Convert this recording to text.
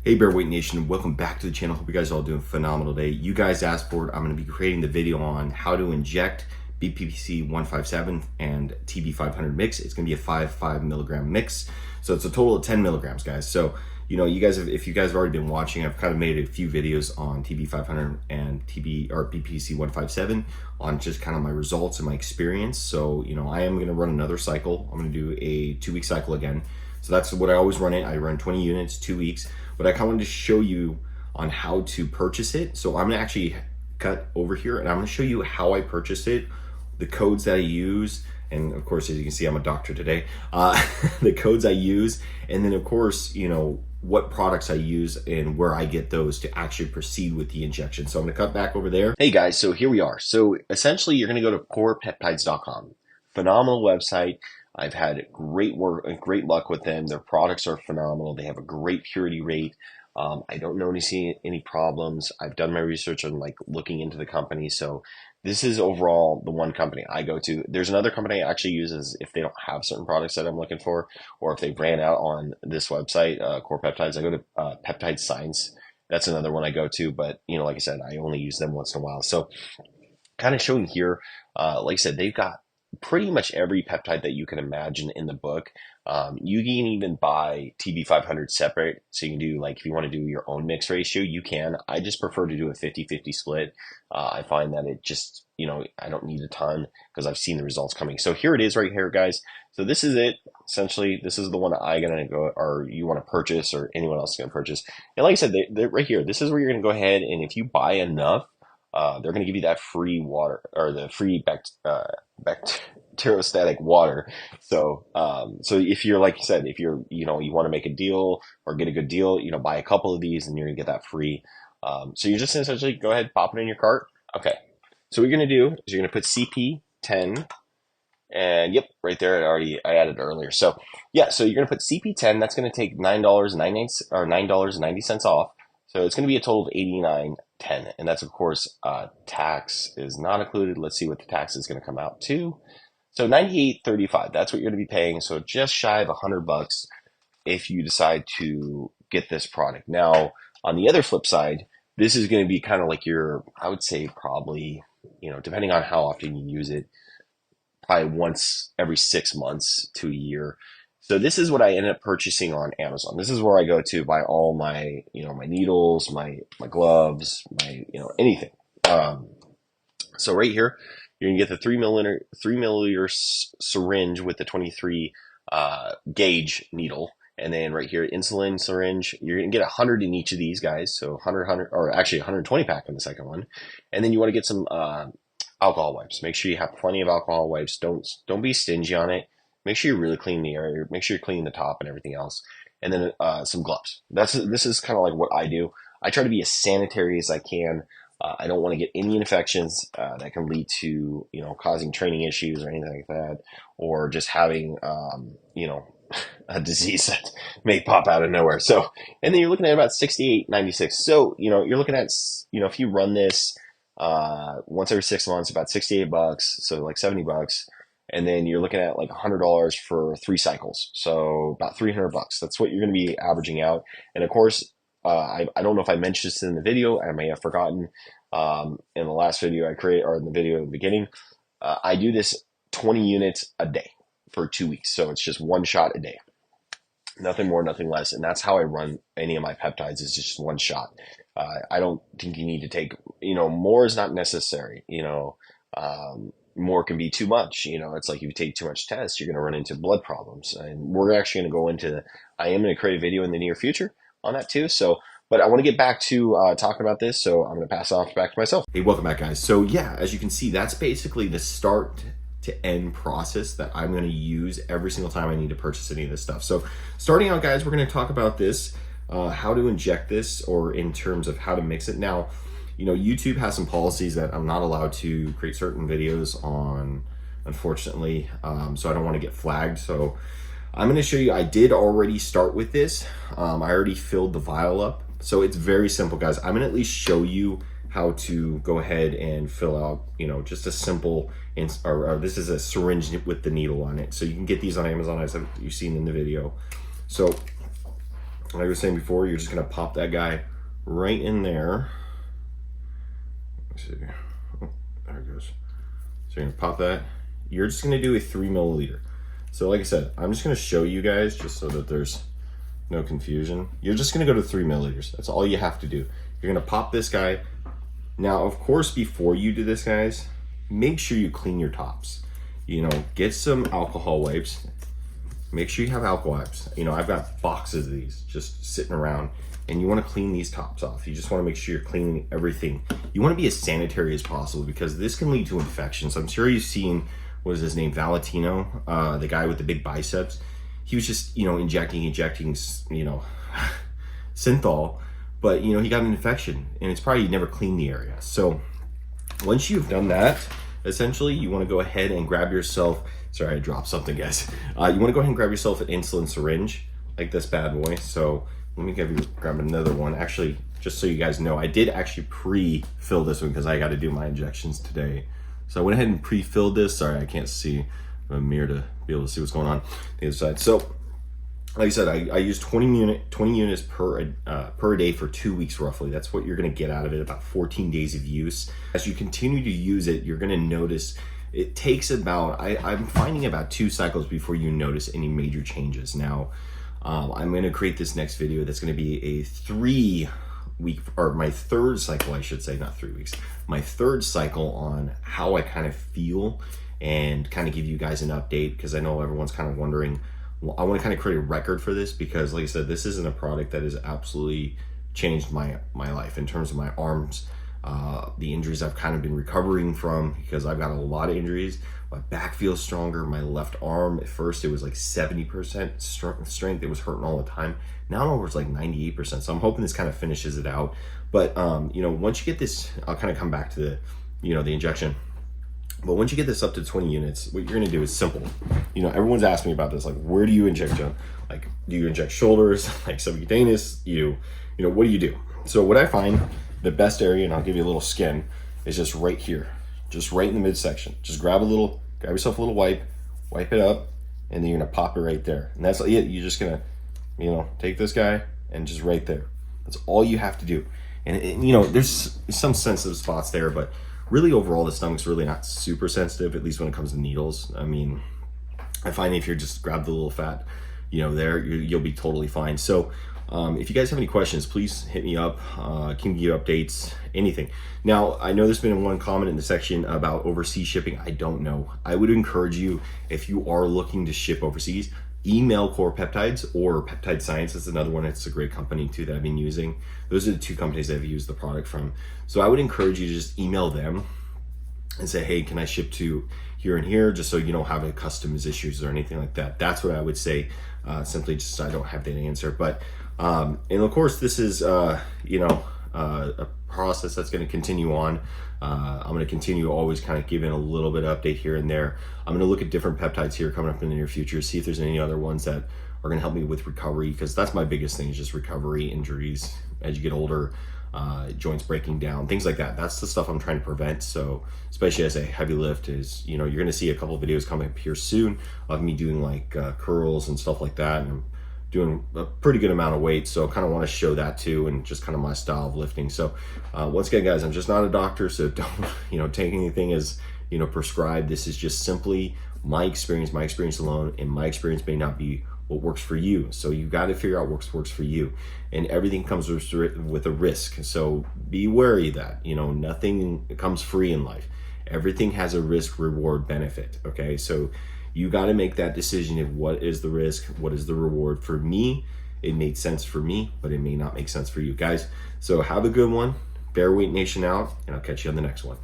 Hey Bear Weight Nation, welcome back to the channel. Hope you guys are all doing phenomenal today. You guys asked for it. I'm going to be creating the video on how to inject BPC-157 and TB-500 mix. It's going to be a 5 milligram mix. So it's a total of 10 milligrams, guys. So, you know, you guys have, if you guys have already been watching, I've kind of made a few videos on TB-500 and BPC-157 on just kind of my results and my experience. So, you know, I am going to run another cycle. I'm going to do a 2-week cycle again. So that's what I always run it. I run 20 units, 2 weeks. But I kind of wanted to show you on how to purchase it. So I'm gonna actually cut over here and I'm gonna show you how I purchased it, the codes that I use, and of course, as you can see, I'm a doctor today, the codes I use, and then of course, you know, what products I use and where I get those to actually proceed with the injection. So I'm gonna cut back over there. Hey guys, so here we are. So essentially you're gonna go to peptides.com. Phenomenal website. I've had great luck with them. Their products are phenomenal. They have a great purity rate. I don't notice any problems. I've done my research on like looking into the company. So this is overall the one company I go to. There's another company I actually use if they don't have certain products that I'm looking for, or if they ran out on this website, Core Peptides. I go to Peptide Science. That's another one I go to. But, you know, like I said, I only use them once in a while. So kind of showing here, like I said, they've got pretty much every peptide that you can imagine in the book. You can even buy TB-500 separate. So you can do, like, if you want to do your own mix ratio, you can. I just prefer to do a 50-50 split. I find that it just, you know, I don't need a ton because I've seen the results coming. So here it is right here, guys. So this is it. Essentially, this is the one that I'm going to go, or you want to purchase, or anyone else is going to purchase. And like I said, they're right here. This is where you're going to go ahead, and if you buy enough, they're going to give you that free water, or the free bacteriostatic water. So, so if you're, like you said, if you're, you know, you want to make a deal or get a good deal, you know, buy a couple of these and you're going to get that free. So you're just essentially go ahead, pop it in your cart. Okay. So what you're going to do is you're going to put CP10, and yep, right there, I added earlier. So yeah, so you're going to put CP10. That's going to take $9.90 or $9.90 off. So it's going to be a total of $89.10, and that's of course tax is not included. Let's see what the tax is going to come out to. So $98.35. That's what you're going to be paying. So just shy of $100 if you decide to get this product. Now, on the other flip side, this is going to be kind of like your, I would say probably, you know, depending on how often you use it, probably once every 6 months to a year. So this is what I ended up purchasing on Amazon. This is where I go to buy all my, you know, my needles, my gloves, my, you know, anything. So right here, you're gonna get the 3 milliliter syringe with the 23 gauge needle, and then right here, insulin syringe. You're gonna get 100 in each of these guys. So 100, or actually 120 pack in the second one, and then you want to get some alcohol wipes. Make sure you have plenty of alcohol wipes. Don't be stingy on it. Make sure you really clean the area. Make sure you clean the top and everything else. And then some gloves. This is kind of like what I do. I try to be as sanitary as I can. I don't want to get any infections that can lead to, you know, causing training issues or anything like that, or just having, you know, a disease that may pop out of nowhere. So, and then you're looking at about $68.96. So, you know, you're looking at, you know, if you run this once every 6 months, about $68. So like $70. And then you're looking at like $100 for 3 cycles. So about $300. That's what you're going to be averaging out. And of course, I don't know if I mentioned this in the video. I may have forgotten. In the last video I created, or in the video at the beginning, I do this 20 units a day for 2 weeks. So it's just 1 shot a day. Nothing more, nothing less. And that's how I run any of my peptides, is just 1 shot. I don't think you need to take, you know, more is not necessary. You know, more can be too much. You know, it's like if you take too much tests, you're going to run into blood problems. And we're actually going to go into, I am going to create a video in the near future on that too. So, but I want to get back to talking about this. So I'm going to pass off back to myself. Hey, welcome back, guys. So yeah, as you can see, that's basically the start to end process that I'm going to use every single time I need to purchase any of this stuff. So starting out, guys, we're going to talk about this, how to inject this, or in terms of how to mix it. Now, you know, YouTube has some policies that I'm not allowed to create certain videos on, unfortunately. So I don't want to get flagged. So I'm going to show you, I did already start with this. I already filled the vial up. So it's very simple, guys. I'm going to at least show you how to go ahead and fill out, you know, just a simple, or this is a syringe with the needle on it. So you can get these on Amazon, as you've seen in the video. So like I was saying before, you're just gonna pop that guy right in there. Let's see. Oh, there it goes. So you're gonna pop that. You're just gonna do a 3 milliliter. So like I said, I'm just gonna show you guys just so that there's no confusion. You're just gonna go to 3 milliliters. That's all you have to do. You're gonna pop this guy. Now, of course, before you do this, guys, make sure you clean your tops. You know, get some alcohol wipes. Make sure you have alcohol wipes. You know, I've got boxes of these just sitting around, and you want to clean these tops off. You just want to make sure you're cleaning everything. You want to be as sanitary as possible because this can lead to infections. I'm sure you've seen, what is his name, Valentino, the guy with the big biceps. He was just, you know, injecting, you know, synthol, but, you know, he got an infection, and it's probably never cleaned the area. So once you've done that, essentially, you want to go ahead and grab yourself, sorry, I dropped something, guys. You want to go ahead and grab yourself an insulin syringe, like this bad boy. So let me grab another one. Actually, just so you guys know, I did actually pre-fill this one because I got to do my injections today. So I went ahead and pre-filled this. Sorry, I can't see a mirror to be able to see what's going on the other side. So like I said, I use 20 units per day for 2 weeks roughly. That's what you're gonna get out of it, about 14 days of use. As you continue to use it, you're gonna notice it takes about, I'm finding about 2 cycles before you notice any major changes. Now, I'm gonna create this next video that's gonna be a 3-week, or my 3rd cycle, I should say, not 3 weeks, my 3rd cycle on how I kind of feel and kind of give you guys an update, because I know everyone's kind of wondering. Well, I want to kind of create a record for this because, like I said, this isn't a product that has absolutely changed my life in terms of my arms. The injuries I've kind of been recovering from, because I've got a lot of injuries. My back feels stronger. My left arm, at first it was like 70% strength. It was hurting all the time. Now it's like 98%. So I'm hoping this kind of finishes it out. But you know, once you get this, I'll kind of come back to the, you know, the injection. But once you get this up to 20 units, what you're gonna do is simple. You know, everyone's asked me about this, like, where do you inject, John? Like, do you inject shoulders, like subcutaneous? You know, what do you do? So what I find the best area, and I'll give you a little skin, is just right here, just right in the midsection. Just grab yourself a little wipe it up, and then you're gonna pop it right there. And that's it. You're just gonna, you know, take this guy and just right there. That's all you have to do. And you know, there's some sensitive spots there, but really overall the stomach's really not super sensitive, at least when it comes to needles. I mean, I find if you just grab the little fat, you know, there, you'll be totally fine. So if you guys have any questions, please hit me up. Can give you updates, anything. Now, I know there's been one comment in the section about overseas shipping. I don't know. I would encourage you, if you are looking to ship overseas, email Core Peptides or Peptide Science. That's another one. It's a great company too that I've been using. Those are the 2 companies I've used the product from. So I would encourage you to just email them and say, hey, can I ship to here and here, just so you don't have any customs issues or anything like that. That's what I would say. Simply just, I don't have that answer. But and of course, this is you know, a process that's going to continue on. I'm going to continue always kind of giving a little bit of update here and there. I'm going to look at different peptides here coming up in the near future, see if there's any other ones that are going to help me with recovery, because that's my biggest thing, is just recovery, injuries as you get older, joints breaking down, things like that. That's the stuff I'm trying to prevent. So especially as a heavy lift, is, you know, you're going to see a couple of videos coming up here soon of me doing like curls and stuff like that. And I'm doing a pretty good amount of weight, so kind of want to show that too, and just kind of my style of lifting. So once again, guys, I'm just not a doctor, so don't, you know, take anything as, you know, prescribed. This is just simply my experience alone, and my experience may not be what works for you. So you got to figure out what works for you, and everything comes with a risk. So be wary of that. You know, nothing comes free in life. Everything has a risk reward benefit. Okay, so you got to make that decision of what is the risk, what is the reward. For me, it made sense for me, but it may not make sense for you guys. So have a good one. Bear Weight Nation out, and I'll catch you on the next one.